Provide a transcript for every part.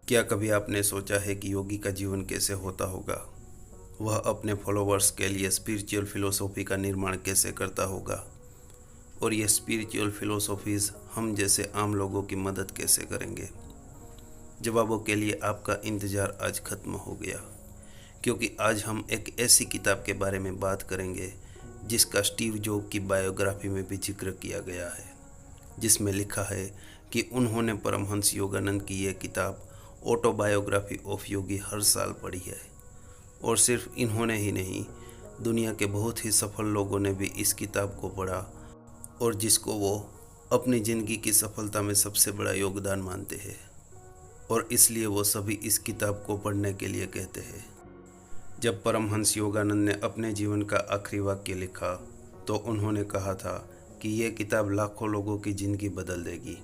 क्या कभी आपने सोचा है कि योगी का जीवन कैसे होता होगा? वह अपने फॉलोवर्स के लिए स्पिरिचुअल फिलोसॉफी का निर्माण कैसे करता होगा? और ये स्पिरिचुअल फिलोसॉफीज़ हम जैसे आम लोगों की मदद कैसे करेंगे? जवाबों के लिए आपका इंतज़ार आज ख़त्म हो गया, क्योंकि आज हम एक ऐसी किताब के बारे में बात करेंगे जिसका स्टीव जॉब की बायोग्राफी में भी जिक्र किया गया है, जिसमें लिखा है कि उन्होंने परमहंस योगानंद की यह किताब ऑटोबायोग्राफी ऑफ योगी हर साल पढ़ी है। और सिर्फ इन्होंने ही नहीं, दुनिया के बहुत ही सफल लोगों ने भी इस किताब को पढ़ा और जिसको वो अपनी ज़िंदगी की सफलता में सबसे बड़ा योगदान मानते हैं, और इसलिए वो सभी इस किताब को पढ़ने के लिए कहते हैं। जब परमहंस योगानंद ने अपने जीवन का आखिरी वाक्य लिखा तो उन्होंने कहा था कि यह किताब लाखों लोगों की ज़िंदगी बदल देगी।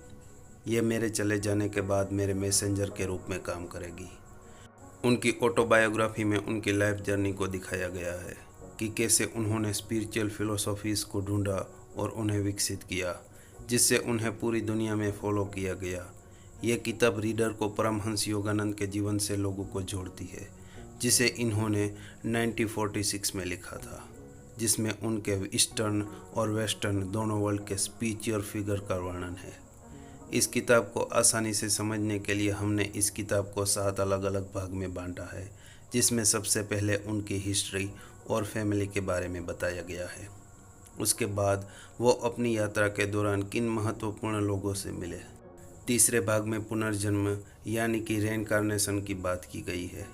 ये मेरे चले जाने के बाद मेरे मैसेंजर के रूप में काम करेगी। उनकी ऑटोबायोग्राफी में उनकी लाइफ जर्नी को दिखाया गया है कि कैसे उन्होंने स्पिरिचुअल फिलोसॉफीज़ को ढूंढा और उन्हें विकसित किया, जिससे उन्हें पूरी दुनिया में फॉलो किया गया। यह किताब रीडर को परमहंस योगानंद के जीवन से लोगों को जोड़ती है, जिसे इन्होंने 1946 में लिखा था, जिसमें उनके ईस्टर्न और वेस्टर्न दोनों वर्ल्ड के स्पिरिचुअल फिगर का वर्णन है। इस किताब को आसानी से समझने के लिए हमने इस किताब को 7 अलग अलग भाग में बांटा है, जिसमें सबसे पहले उनकी हिस्ट्री और फैमिली के बारे में बताया गया है। उसके बाद वो अपनी यात्रा के दौरान किन महत्वपूर्ण लोगों से मिले। तीसरे भाग में पुनर्जन्म यानी कि रेनकार्नेशन की बात की गई है।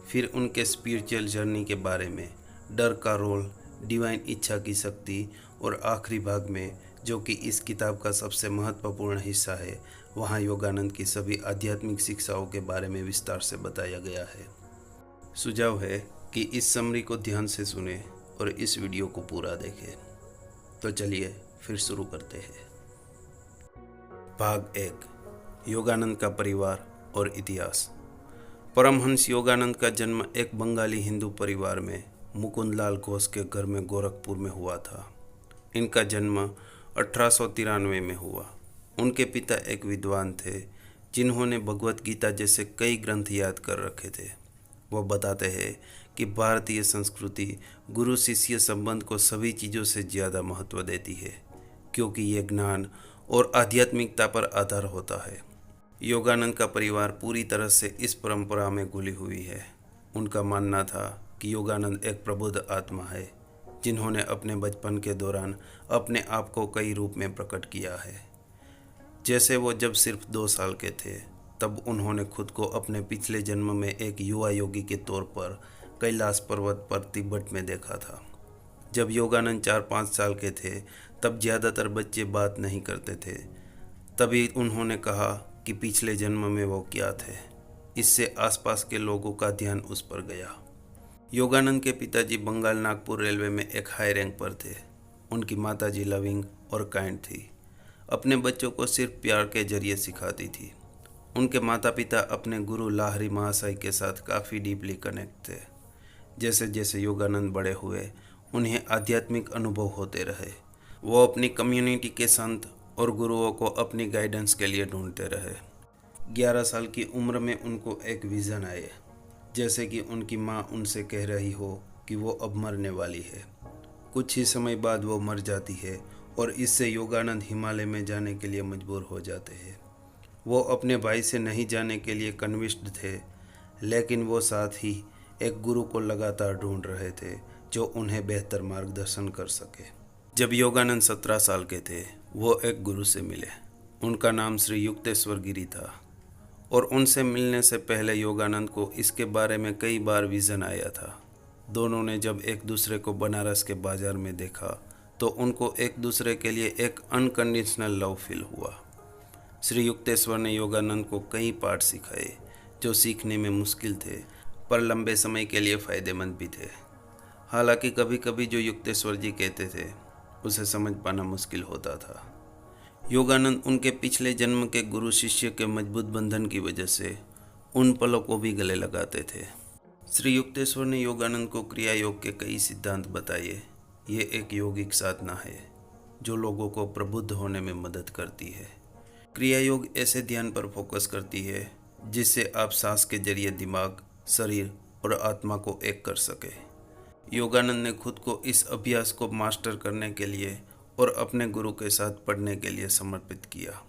फिर उनके स्पिरिचुअल जर्नी के बारे में, डर का रोल, डिवाइन इच्छा की शक्ति, और आखिरी भाग में, जो कि इस किताब का सबसे महत्वपूर्ण हिस्सा है, वहाँ योगानंद की सभी आध्यात्मिक शिक्षाओं के बारे में विस्तार से बताया गया है। सुझाव है कि इस समरी को ध्यान से सुने और इस वीडियो को पूरा देखें। तो चलिए फिर शुरू करते हैं। भाग 1, योगानंद का परिवार और इतिहास। परमहंस योगानंद का जन्म एक बंगाली हिंदू परिवार में मुकुंदलाल घोष के घर में गोरखपुर में हुआ था। इनका जन्म 1893 में हुआ। उनके पिता एक विद्वान थे जिन्होंने भगवत गीता जैसे कई ग्रंथ याद कर रखे थे। वो बताते हैं कि भारतीय संस्कृति गुरु शिष्य संबंध को सभी चीज़ों से ज़्यादा महत्व देती है, क्योंकि ये ज्ञान और आध्यात्मिकता पर आधार होता है। योगानंद का परिवार पूरी तरह से इस परंपरा में घुली हुई है। उनका मानना था कि योगानंद एक प्रबुद्ध आत्मा है जिन्होंने अपने बचपन के दौरान अपने आप को कई रूप में प्रकट किया है। जैसे वो जब सिर्फ 2 साल के थे, तब उन्होंने खुद को अपने पिछले जन्म में एक युवा योगी के तौर पर कैलाश पर्वत पर तिब्बत में देखा था। जब योगानंद 4-5 साल के थे, तब ज़्यादातर बच्चे बात नहीं करते थे। तभी उन्होंने कहा कि पिछले जन्म में वो क्या थे। इससे आसपास के लोगों का ध्यान उस पर गया। योगानंद के पिताजी बंगाल नागपुर रेलवे में एक हाई रैंक पर थे। उनकी माताजी लविंग और काइंड थी। अपने बच्चों को सिर्फ प्यार के जरिए सिखाती थी। उनके माता पिता अपने गुरु लाहरी महाशय के साथ काफ़ी डीपली कनेक्ट थे। जैसे जैसे योगानंद बड़े हुए, उन्हें आध्यात्मिक अनुभव होते रहे। वो अपनी कम्युनिटी के संत और गुरुओं को अपनी गाइडेंस के लिए ढूंढते रहे। 11 साल की उम्र में उनको एक विज़न आए, जैसे कि उनकी माँ उनसे कह रही हो कि वो अब मरने वाली है। कुछ ही समय बाद वो मर जाती है और इससे योगानंद हिमालय में जाने के लिए मजबूर हो जाते हैं। वो अपने भाई से नहीं जाने के लिए कन्विंस्ड थे, लेकिन वो साथ ही एक गुरु को लगातार ढूंढ रहे थे जो उन्हें बेहतर मार्गदर्शन कर सके। जब योगानंद 17 साल के थे, वो एक गुरु से मिले। उनका नाम श्री युक्तेश्वर गिरी था, और उनसे मिलने से पहले योगानंद को इसके बारे में कई बार विज़न आया था। दोनों ने जब एक दूसरे को बनारस के बाज़ार में देखा तो उनको एक दूसरे के लिए एक अनकंडीशनल लव फील हुआ। श्री युक्तेश्वर ने योगानंद को कई पाठ सिखाए जो सीखने में मुश्किल थे, पर लंबे समय के लिए फ़ायदेमंद भी थे। हालांकि कभी कभी जो युक्तेश्वर जी कहते थे उसे समझ पाना मुश्किल होता था। योगानंद उनके पिछले जन्म के गुरु शिष्य के मजबूत बंधन की वजह से उन पलों को भी गले लगाते थे। श्री युक्तेश्वर ने योगानंद को क्रिया योग के कई सिद्धांत बताए। ये एक योगिक साधना है जो लोगों को प्रबुद्ध होने में मदद करती है। क्रिया योग ऐसे ध्यान पर फोकस करती है जिससे आप सांस के जरिए दिमाग, शरीर और आत्मा को एक कर सके। योगानंद ने खुद को इस अभ्यास को मास्टर करने के लिए और अपने गुरु के साथ पढ़ने के लिए समर्पित किया।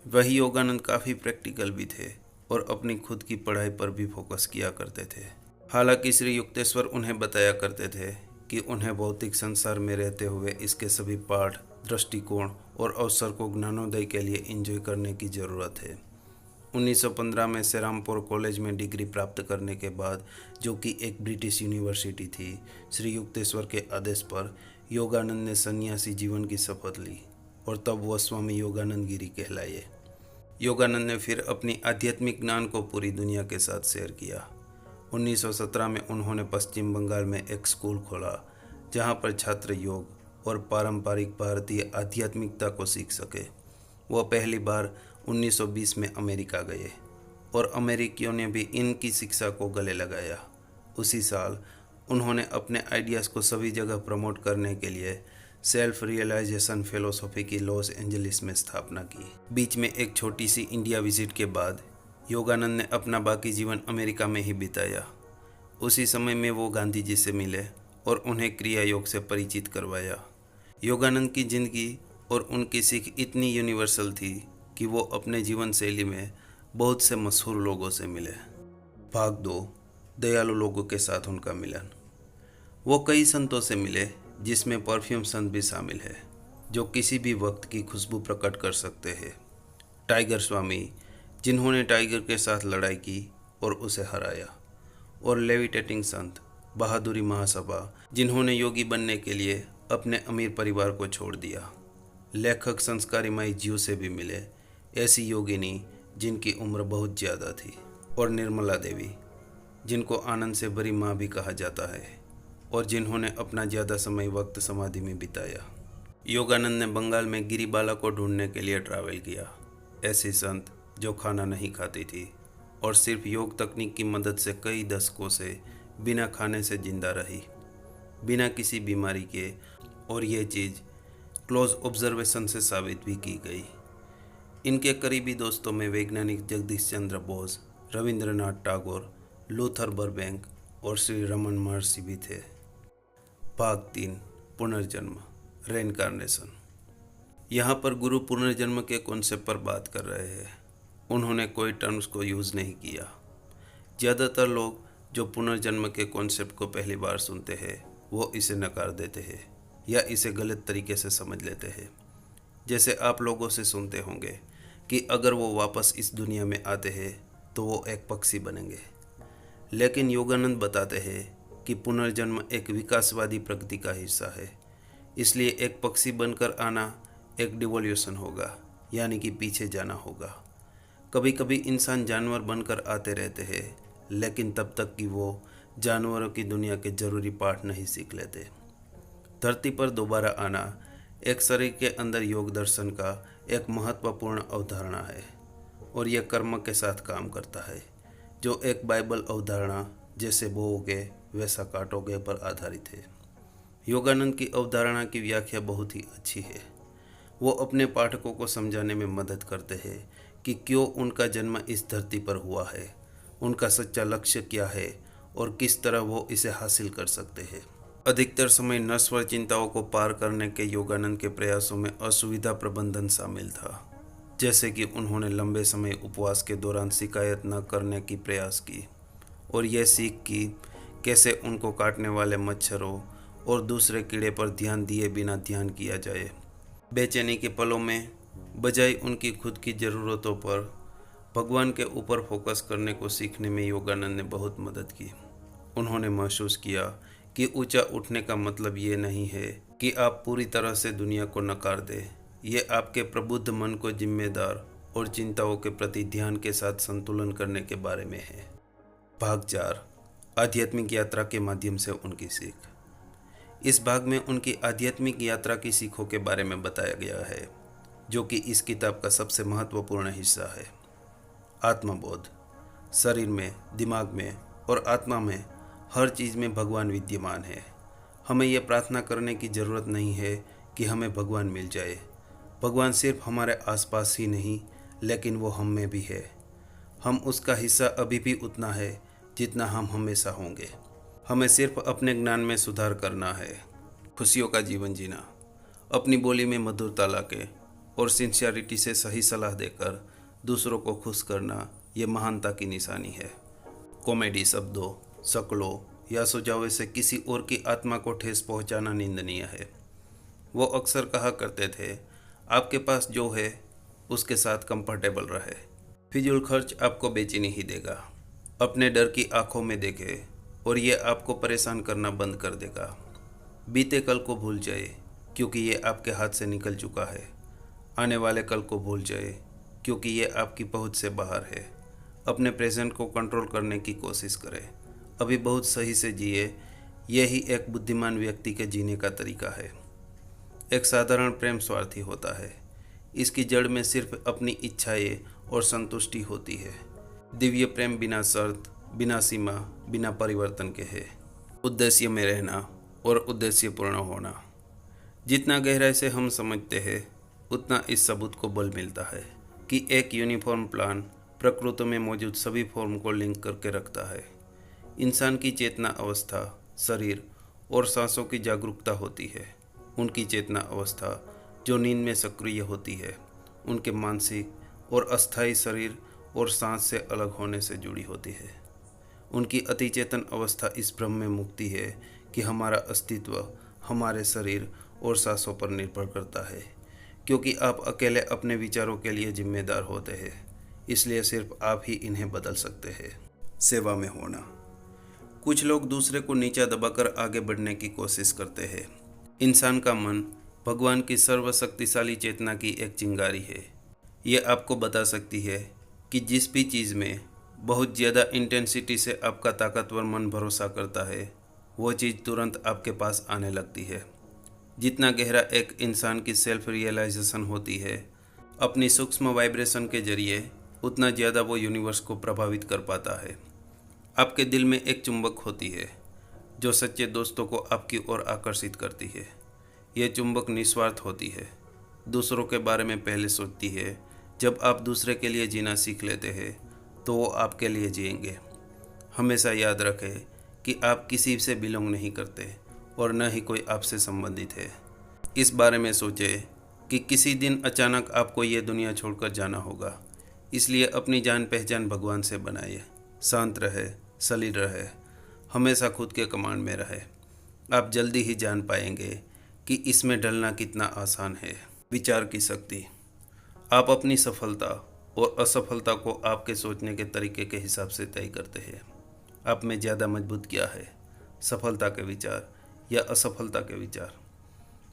वही योगानंद काफ़ी प्रैक्टिकल भी थे और अपनी खुद की पढ़ाई पर भी फोकस किया करते थे। हालांकि श्री युक्तेश्वर उन्हें बताया करते थे कि उन्हें भौतिक संसार में रहते हुए इसके सभी पाठ, दृष्टिकोण और अवसर को ज्ञानोदय के लिए एंजॉय करने की ज़रूरत है। 1915 में सेरामपुर कॉलेज में डिग्री प्राप्त करने के बाद, जो कि एक ब्रिटिश यूनिवर्सिटी थी, श्री युक्तेश्वर के आदेश पर योगानंद ने सन्यासी जीवन की शपथ ली और तब वह स्वामी योगानंद गिरी कहलाए। योगानंद ने फिर अपनी आध्यात्मिक ज्ञान को पूरी दुनिया के साथ शेयर किया। 1917 में उन्होंने पश्चिम बंगाल में एक स्कूल खोला जहां पर छात्र योग और पारंपरिक भारतीय आध्यात्मिकता को सीख सके। वह पहली बार 1920 में अमेरिका गए और अमेरिकियों ने भी इनकी शिक्षा को गले लगाया। उसी साल उन्होंने अपने आइडियाज़ को सभी जगह प्रमोट करने के लिए सेल्फ रियलाइजेशन फिलोसॉफी की लॉस एंजलिस में स्थापना की। बीच में एक छोटी सी इंडिया विजिट के बाद योगानंद ने अपना बाकी जीवन अमेरिका में ही बिताया। उसी समय में वो गांधी जी से मिले और उन्हें क्रिया योग से परिचित करवाया। योगानंद की जिंदगी और उनकी सीख इतनी यूनिवर्सल थी कि वो अपने जीवन शैली में बहुत से मशहूर लोगों से मिले। भाग 2, दयालु लोगों के साथ उनका मिलन। वो कई संतों से मिले जिसमें परफ्यूम संत भी शामिल है, जो किसी भी वक्त की खुशबू प्रकट कर सकते हैं। टाइगर स्वामी, जिन्होंने टाइगर के साथ लड़ाई की और उसे हराया। और लेविटेटिंग संत, बहादुरी महासभा, जिन्होंने योगी बनने के लिए अपने अमीर परिवार को छोड़ दिया। लेखक संस्कारी माई जीव से भी मिले, ऐसी योगिनी जिनकी उम्र बहुत ज़्यादा थी। और निर्मला देवी, जिनको आनंद से भरी माँ भी कहा जाता है और जिन्होंने अपना ज़्यादा समय वक्त समाधि में बिताया। योगानंद ने बंगाल में गिरिबाला को ढूंढने के लिए ट्रैवल किया, ऐसी संत जो खाना नहीं खाती थी और सिर्फ योग तकनीक की मदद से कई दशकों से बिना खाने से जिंदा रही, बिना किसी बीमारी के। और ये चीज़ क्लोज ऑब्जर्वेशन से साबित भी की गई। इनके करीबी दोस्तों में वैज्ञानिक जगदीश चंद्र बोस, रविंद्रनाथ टैगोर, लूथर बर्बैंक और श्री रमन महर्षि भी थे। भाग 3, पुनर्जन्म, रेइनकार्नेशन। यहाँ पर गुरु पुनर्जन्म के कॉन्सेप्ट पर बात कर रहे हैं। उन्होंने कोई टर्म्स को यूज़ नहीं किया। ज़्यादातर लोग जो पुनर्जन्म के कॉन्सेप्ट को पहली बार सुनते हैं वो इसे नकार देते हैं या इसे गलत तरीके से समझ लेते हैं। जैसे आप लोगों से सुनते होंगे कि अगर वो वापस इस दुनिया में आते हैं तो वो एक पक्षी बनेंगे। लेकिन योगानंद बताते हैं कि पुनर्जन्म एक विकासवादी प्रगति का हिस्सा है, इसलिए एक पक्षी बनकर आना एक डिवोल्यूशन होगा, यानी कि पीछे जाना होगा। कभी कभी इंसान जानवर बनकर आते रहते हैं, लेकिन तब तक कि वो जानवरों की दुनिया के ज़रूरी पाठ नहीं सीख लेते। धरती पर दोबारा आना एक शरीर के अंदर योग दर्शन का एक महत्वपूर्ण अवधारणा है और यह कर्म के साथ काम करता है, जो एक बाइबल अवधारणा जैसे बोओगे वैसा काटोगे पर आधारित है। योगानंद की अवधारणा की व्याख्या बहुत ही अच्छी है। वो अपने पाठकों को समझाने में मदद करते हैं कि क्यों उनका जन्म इस धरती पर हुआ है, उनका सच्चा लक्ष्य क्या है और किस तरह वो इसे हासिल कर सकते हैं। अधिकतर समय नश्वर चिंताओं को पार करने के योगानंद के प्रयासों में असुविधा प्रबंधन शामिल था, जैसे कि उन्होंने लंबे समय उपवास के दौरान शिकायत न करने की प्रयास की और यह सीख की कैसे उनको काटने वाले मच्छरों और दूसरे कीड़े पर ध्यान दिए बिना ध्यान किया जाए। बेचैनी के पलों में बजाय उनकी खुद की ज़रूरतों पर भगवान के ऊपर फोकस करने को सीखने में योगानंद ने बहुत मदद की। उन्होंने महसूस किया कि ऊंचा उठने का मतलब ये नहीं है कि आप पूरी तरह से दुनिया को नकार दें। ये आपके प्रबुद्ध मन को जिम्मेदार और चिंताओं के प्रति ध्यान के साथ संतुलन करने के बारे में है। भाग 4, आध्यात्मिक यात्रा के माध्यम से उनकी सीख। इस भाग में उनकी आध्यात्मिक यात्रा की सीखों के बारे में बताया गया है, जो कि इस किताब का सबसे महत्वपूर्ण हिस्सा है। आत्मबोध। शरीर में, दिमाग में और आत्मा में हर चीज़ में भगवान विद्यमान है। हमें यह प्रार्थना करने की ज़रूरत नहीं है कि हमें भगवान मिल जाए। भगवान सिर्फ हमारे आसपास ही नहीं, लेकिन वो हम में भी है। हम उसका हिस्सा अभी भी उतना है जितना हम हमेशा होंगे। हमें सिर्फ अपने ज्ञान में सुधार करना है। खुशियों का जीवन जीना, अपनी बोली में मधुरता लाके और सिंसियरिटी से सही सलाह देकर दूसरों को खुश करना, ये महानता की निशानी है। कॉमेडी शब्दों, शक्लों या सुझावों से किसी और की आत्मा को ठेस पहुंचाना निंदनीय है। वो अक्सर कहा करते थे, आपके पास जो है उसके साथ कंफर्टेबल रहे। फिजूल खर्च आपको बेचैनी ही देगा। अपने डर की आंखों में देखे और ये आपको परेशान करना बंद कर देगा। बीते कल को भूल जाए क्योंकि ये आपके हाथ से निकल चुका है। आने वाले कल को भूल जाए क्योंकि ये आपकी पहुंच से बाहर है। अपने प्रेजेंट को कंट्रोल करने की कोशिश करें। अभी बहुत सही से जिए, यही एक बुद्धिमान व्यक्ति के जीने का तरीका है। एक साधारण प्रेम स्वार्थी होता है। इसकी जड़ में सिर्फ अपनी इच्छाएं और संतुष्टि होती है। दिव्य प्रेम बिना शर्त, बिना सीमा, बिना परिवर्तन के है। उद्देश्य में रहना और उद्देश्य पूर्ण होना। जितना गहराई से हम समझते हैं उतना इस सबूत को बल मिलता है कि एक यूनिफॉर्म प्लान प्रकृति में मौजूद सभी फॉर्म को लिंक करके रखता है। इंसान की चेतना अवस्था शरीर और सांसों की जागरूकता होती है। उनकी चेतना अवस्था जो नींद में सक्रिय होती है, उनके मानसिक और अस्थायी शरीर और सांस से अलग होने से जुड़ी होती है। उनकी अतिचेतन अवस्था इस भ्रम में मुक्ति है कि हमारा अस्तित्व हमारे शरीर और सांसों पर निर्भर करता है। क्योंकि आप अकेले अपने विचारों के लिए जिम्मेदार होते हैं, इसलिए सिर्फ आप ही इन्हें बदल सकते हैं। सेवा में होना। कुछ लोग दूसरे को नीचा दबाकर आगे बढ़ने की कोशिश करते हैं। इंसान का मन भगवान की सर्वशक्तिशाली चेतना की एक चिंगारी है। ये आपको बता सकती है कि जिस भी चीज़ में बहुत ज़्यादा इंटेंसिटी से आपका ताकतवर मन भरोसा करता है, वो चीज़ तुरंत आपके पास आने लगती है। जितना गहरा एक इंसान की सेल्फ रियलाइजेशन होती है अपनी सूक्ष्म वाइब्रेशन के जरिए, उतना ज़्यादा वो यूनिवर्स को प्रभावित कर पाता है। आपके दिल में एक चुंबक होती है जो सच्चे दोस्तों को आपकी ओर आकर्षित करती है। यह चुंबक निस्वार्थ होती है, दूसरों के बारे में पहले सोचती है। जब आप दूसरे के लिए जीना सीख लेते हैं तो वो आपके लिए जिएंगे। हमेशा याद रखें कि आप किसी से बिलोंग नहीं करते और न ही कोई आपसे संबंधित है। इस बारे में सोचें कि किसी दिन अचानक आपको ये दुनिया छोड़कर जाना होगा, इसलिए अपनी जान पहचान भगवान से बनाइए। शांत रहे, सलील रहे, हमेशा खुद के कमांड में रहे। आप जल्दी ही जान पाएंगे कि इसमें ढलना कितना आसान है। विचार की शक्ति। आप अपनी सफलता और असफलता को आपके सोचने के तरीके के हिसाब से तय करते हैं। आप में ज़्यादा मजबूत क्या है, सफलता के विचार या असफलता के विचार?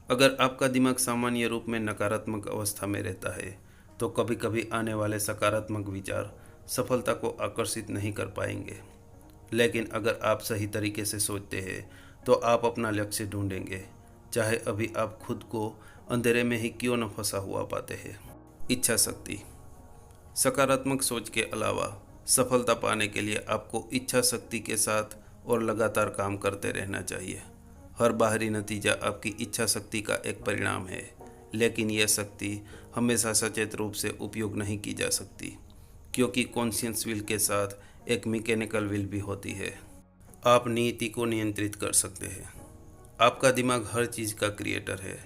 अगर आपका दिमाग सामान्य रूप में नकारात्मक अवस्था में रहता है तो कभी कभी आने वाले सकारात्मक विचार सफलता को आकर्षित नहीं कर पाएंगे। लेकिन अगर आप सही तरीके से सोचते हैं तो आप अपना लक्ष्य ढूंढेंगे, चाहे अभी आप खुद को अंधेरे में ही क्यों न फंसा हुआ पाते हैं। इच्छा शक्ति। सकारात्मक सोच के अलावा सफलता पाने के लिए आपको इच्छा शक्ति के साथ और लगातार काम करते रहना चाहिए। हर बाहरी नतीजा आपकी इच्छा शक्ति का एक परिणाम है, लेकिन यह शक्ति हमेशा सचेत रूप से उपयोग नहीं की जा सकती, क्योंकि कॉन्शियस विल के साथ एक मैकेनिकल विल भी होती है। आप नीति को नियंत्रित कर सकते हैं। आपका दिमाग हर चीज़ का क्रिएटर है,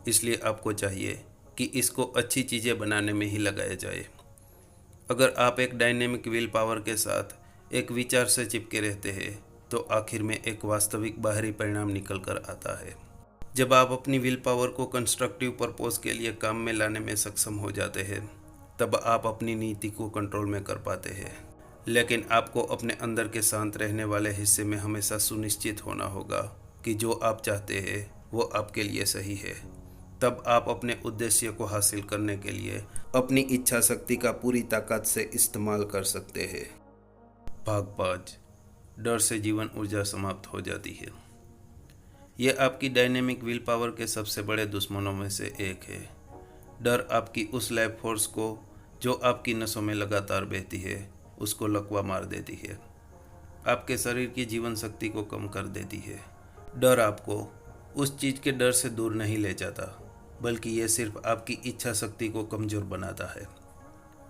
इसलिए आपको चाहिए कि इसको अच्छी चीज़ें बनाने में ही लगाया जाए। अगर आप एक डायनेमिक विल पावर के साथ एक विचार से चिपके रहते हैं तो आखिर में एक वास्तविक बाहरी परिणाम निकल कर आता है। जब आप अपनी विल पावर को कंस्ट्रक्टिव पर्पस के लिए काम में लाने में सक्षम हो जाते हैं, तब आप अपनी नीति को कंट्रोल में कर पाते हैं। लेकिन आपको अपने अंदर के शांत रहने वाले हिस्से में हमेशा सुनिश्चित होना होगा कि जो आप चाहते हैं वो आपके लिए सही है। तब आप अपने उद्देश्य को हासिल करने के लिए अपनी इच्छा शक्ति का पूरी ताकत से इस्तेमाल कर सकते हैं। भाग 5। डर से जीवन ऊर्जा समाप्त हो जाती है। यह आपकी डायनेमिक विल पावर के सबसे बड़े दुश्मनों में से एक है। डर आपकी उस लाइफ फोर्स को जो आपकी नसों में लगातार बहती है, उसको लकवा मार देती है। आपके शरीर की जीवन शक्ति को कम कर देती है। डर आपको उस चीज़ के डर से दूर नहीं ले जाता, बल्कि ये सिर्फ आपकी इच्छा शक्ति को कमज़ोर बनाता है।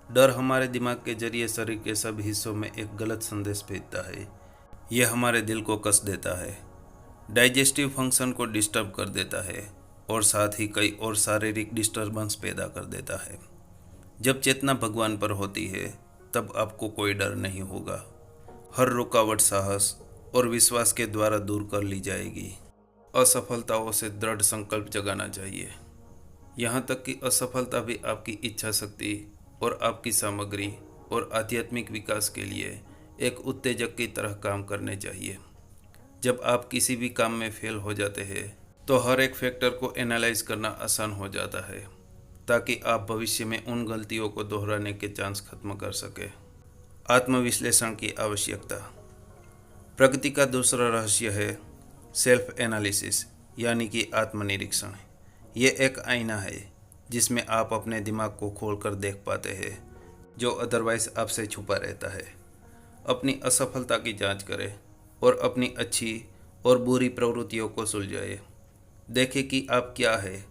डर हमारे दिमाग के जरिए शरीर के सब हिस्सों में एक गलत संदेश भेजता है। यह हमारे दिल को कस देता है, डाइजेस्टिव फंक्शन को डिस्टर्ब कर देता है और साथ ही कई और शारीरिक डिस्टर्बेंस पैदा कर देता है। जब चेतना भगवान पर होती है तब आपको कोई डर नहीं होगा। हर रुकावट साहस और विश्वास के द्वारा दूर कर ली जाएगी। असफलताओं से दृढ़ संकल्प जगाना चाहिए। यहाँ तक कि असफलता भी आपकी इच्छा शक्ति और आपकी सामग्री और आध्यात्मिक विकास के लिए एक उत्तेजक की तरह काम करने चाहिए। जब आप किसी भी काम में फेल हो जाते हैं तो हर एक फैक्टर को एनालाइज करना आसान हो जाता है, ताकि आप भविष्य में उन गलतियों को दोहराने के चांस खत्म कर सके। आत्मविश्लेषण की आवश्यकता। प्रगति का दूसरा रहस्य है सेल्फ एनालिसिस, यानी कि आत्मनिरीक्षण। ये एक आईना है जिसमें आप अपने दिमाग को खोलकर देख पाते हैं जो अदरवाइज आपसे छुपा रहता है। अपनी असफलता की जांच करें और अपनी अच्छी और बुरी प्रवृत्तियों को सुलझाएं। देखें कि आप क्या है,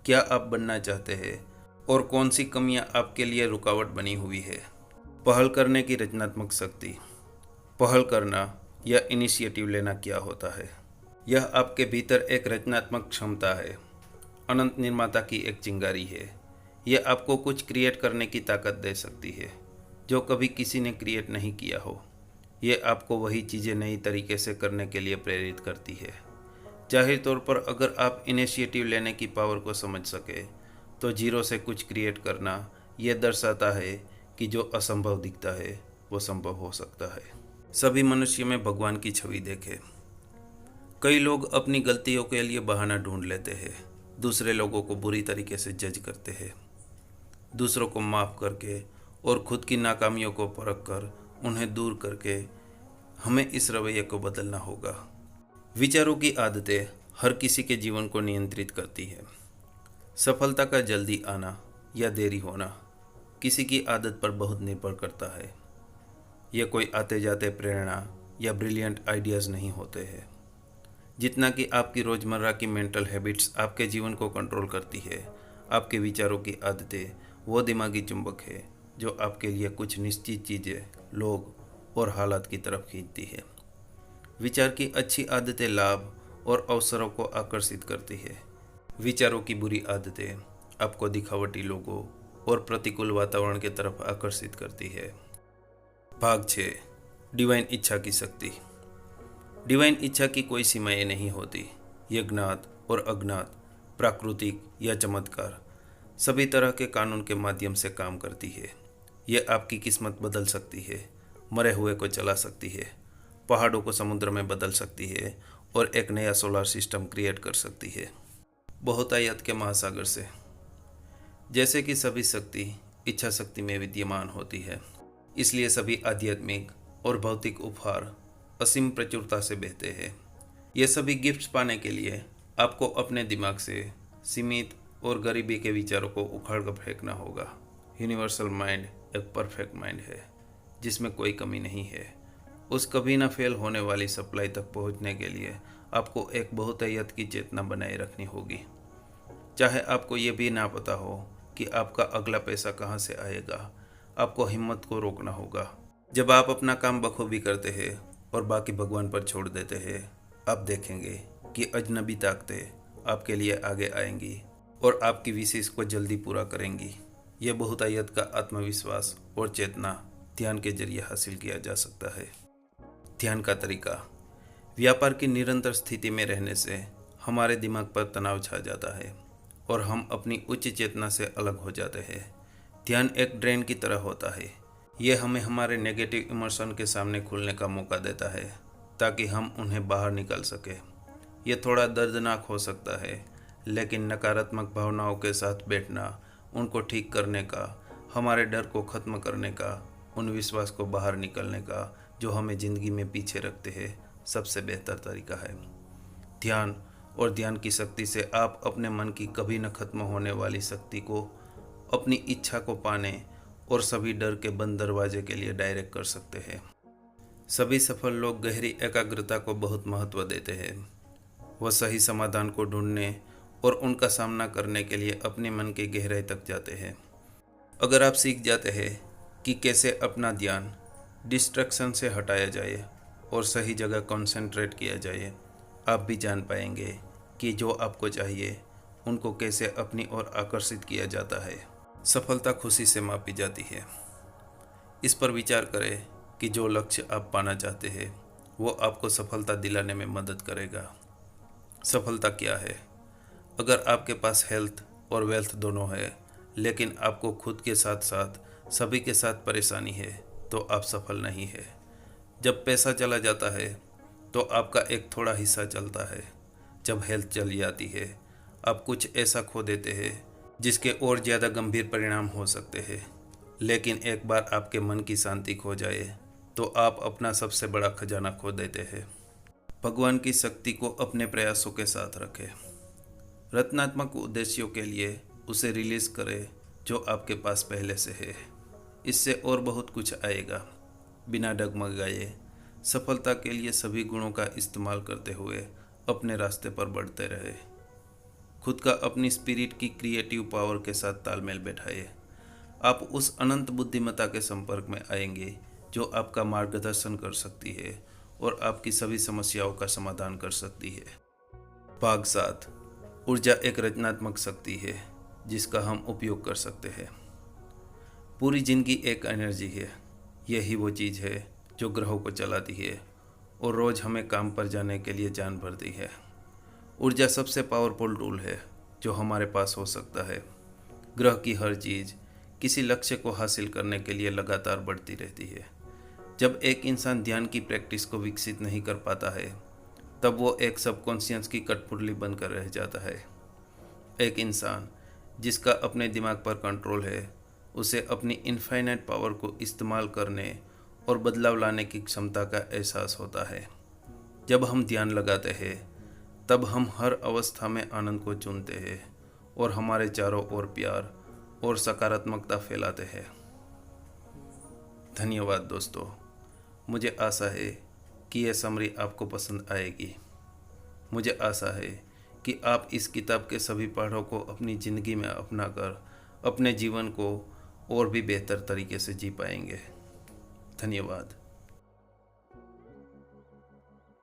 क्या आप बनना चाहते हैं और कौन सी कमियां आपके लिए रुकावट बनी हुई है। पहल करने की रचनात्मक शक्ति। पहल करना या इनिशिएटिव लेना क्या होता है? यह आपके भीतर एक रचनात्मक क्षमता है, अनंत निर्माता की एक चिंगारी है। यह आपको कुछ क्रिएट करने की ताकत दे सकती है जो कभी किसी ने क्रिएट नहीं किया हो। यह आपको वही चीज़ें नई तरीके से करने के लिए प्रेरित करती है। जाहिर तौर पर अगर आप इनिशिएटिव लेने की पावर को समझ सके तो जीरो से कुछ क्रिएट करना यह दर्शाता है कि जो असंभव दिखता है वो संभव हो सकता है। सभी मनुष्य में भगवान की छवि देखें। कई लोग अपनी गलतियों के लिए बहाना ढूंढ लेते हैं, दूसरे लोगों को बुरी तरीके से जज करते हैं। दूसरों को माफ़ करके और खुद की नाकामियों को परख कर उन्हें दूर करके हमें इस रवैये को बदलना होगा। विचारों की आदतें हर किसी के जीवन को नियंत्रित करती है। सफलता का जल्दी आना या देरी होना किसी की आदत पर बहुत निर्भर करता है। यह कोई आते जाते प्रेरणा या ब्रिलियंट आइडियाज़ नहीं होते हैं। जितना कि आपकी रोज़मर्रा की मेंटल हैबिट्स आपके जीवन को कंट्रोल करती है, आपके विचारों की आदतें वो दिमागी चुंबक है जो आपके लिए कुछ निश्चित चीज़ें, लोग और हालात की तरफ खींचती है। विचार की अच्छी आदतें लाभ और अवसरों को आकर्षित करती है। विचारों की बुरी आदतें आपको दिखावटी लोगों और प्रतिकूल वातावरण की तरफ आकर्षित करती है। भाग 6। डिवाइन इच्छा की शक्ति। डिवाइन इच्छा की कोई सीमाएं नहीं होती। ये ज्ञात और अज्ञात, प्राकृतिक या चमत्कार, सभी तरह के कानून के माध्यम से काम करती है। ये आपकी किस्मत बदल सकती है, मरे हुए को चला सकती है, पहाड़ों को समुद्र में बदल सकती है और एक नया सोलर सिस्टम क्रिएट कर सकती है बहुतायत के महासागर से। जैसे कि सभी शक्ति इच्छा शक्ति में विद्यमान होती है, इसलिए सभी आध्यात्मिक और भौतिक उपहार असीम प्रचुरता से बहते हैं। ये सभी गिफ्ट्स पाने के लिए आपको अपने दिमाग से सीमित और गरीबी के विचारों को उखाड़ कर फेंकना होगा। यूनिवर्सल माइंड एक परफेक्ट माइंड है जिसमें कोई कमी नहीं है। उस कभी ना फेल होने वाली सप्लाई तक पहुंचने के लिए आपको एक बहुतायत की चेतना बनाए रखनी होगी। चाहे आपको ये भी ना पता हो कि आपका अगला पैसा कहाँ से आएगा, आपको हिम्मत को रोकना होगा। जब आप अपना काम बखूबी करते हैं और बाकी भगवान पर छोड़ देते हैं, आप देखेंगे कि अजनबी ताकतें आपके लिए आगे आएंगी और आपकी विशेष को जल्दी पूरा करेंगी। यह बहुतायत का आत्मविश्वास और चेतना ध्यान के जरिए हासिल किया जा सकता है। ध्यान का तरीका। व्यापार की निरंतर स्थिति में रहने से हमारे दिमाग पर तनाव छा जाता है और हम अपनी उच्च चेतना से अलग हो जाते हैं। ध्यान एक ड्रेन की तरह होता है। ये हमें हमारे नेगेटिव इमोशन के सामने खुलने का मौका देता है ताकि हम उन्हें बाहर निकाल सकें। ये थोड़ा दर्दनाक हो सकता है, लेकिन नकारात्मक भावनाओं के साथ बैठना, उनको ठीक करने का, हमारे डर को ख़त्म करने का, उन विश्वास को बाहर निकलने का जो हमें ज़िंदगी में पीछे रखते हैं, सबसे बेहतर तरीका है। ध्यान और ध्यान की शक्ति से आप अपने मन की कभी न खत्म होने वाली शक्ति को अपनी इच्छा को पाने और सभी डर के बंद दरवाजे के लिए डायरेक्ट कर सकते हैं। सभी सफल लोग गहरी एकाग्रता को बहुत महत्व देते हैं। वह सही समाधान को ढूंढने और उनका सामना करने के लिए अपने मन की गहराई तक जाते हैं। अगर आप सीख जाते हैं कि कैसे अपना ध्यान डिस्ट्रैक्शन से हटाया जाए और सही जगह कंसंट्रेट किया जाए, आप भी जान पाएंगे कि जो आपको चाहिए उनको कैसे अपनी ओर आकर्षित किया जाता है। सफलता खुशी से मापी जाती है। इस पर विचार करें कि जो लक्ष्य आप पाना चाहते हैं वो आपको सफलता दिलाने में मदद करेगा। सफलता क्या है? अगर आपके पास हेल्थ और वेल्थ दोनों है, लेकिन आपको खुद के साथ साथ सभी के साथ परेशानी है, तो आप सफल नहीं है। जब पैसा चला जाता है तो आपका एक थोड़ा हिस्सा चलता है। जब हेल्थ चली जाती है, आप कुछ ऐसा खो देते हैं जिसके और ज़्यादा गंभीर परिणाम हो सकते हैं। लेकिन एक बार आपके मन की शांति खो जाए तो आप अपना सबसे बड़ा खजाना खो देते हैं। भगवान की शक्ति को अपने प्रयासों के साथ रखें। रचनात्मक उद्देश्यों के लिए उसे रिलीज करें जो आपके पास पहले से है। इससे और बहुत कुछ आएगा। बिना डगमगाए सफलता के लिए सभी गुणों का इस्तेमाल करते हुए अपने रास्ते पर बढ़ते रहे। खुद का अपनी स्पिरिट की क्रिएटिव पावर के साथ तालमेल बैठाए। आप उस अनंत बुद्धिमत्ता के संपर्क में आएंगे जो आपका मार्गदर्शन कर सकती है और आपकी सभी समस्याओं का समाधान कर सकती है। भाग 7। ऊर्जा एक रचनात्मक शक्ति है जिसका हम उपयोग कर सकते हैं। पूरी जिंदगी एक एनर्जी है। यही वो चीज़ है जो ग्रहों को चलाती है और रोज़ हमें काम पर जाने के लिए जान भरती है। ऊर्जा सबसे पावरफुल टूल है जो हमारे पास हो सकता है। ग्रह की हर चीज़ किसी लक्ष्य को हासिल करने के लिए लगातार बढ़ती रहती है। जब एक इंसान ध्यान की प्रैक्टिस को विकसित नहीं कर पाता है, तब वो एक सबकॉन्शियस की कठपुतली बनकर रह जाता है। एक इंसान जिसका अपने दिमाग पर कंट्रोल है, उसे अपनी इनफाइनाइट पावर को इस्तेमाल करने और बदलाव लाने की क्षमता का एहसास होता है। जब हम ध्यान लगाते हैं तब हम हर अवस्था में आनंद को चुनते हैं और हमारे चारों ओर प्यार और सकारात्मकता फैलाते हैं। धन्यवाद दोस्तों। मुझे आशा है कि यह समरी आपको पसंद आएगी। मुझे आशा है कि आप इस किताब के सभी पाठों को अपनी ज़िंदगी में अपनाकर अपने जीवन को और भी बेहतर तरीके से जी पाएंगे। धन्यवाद।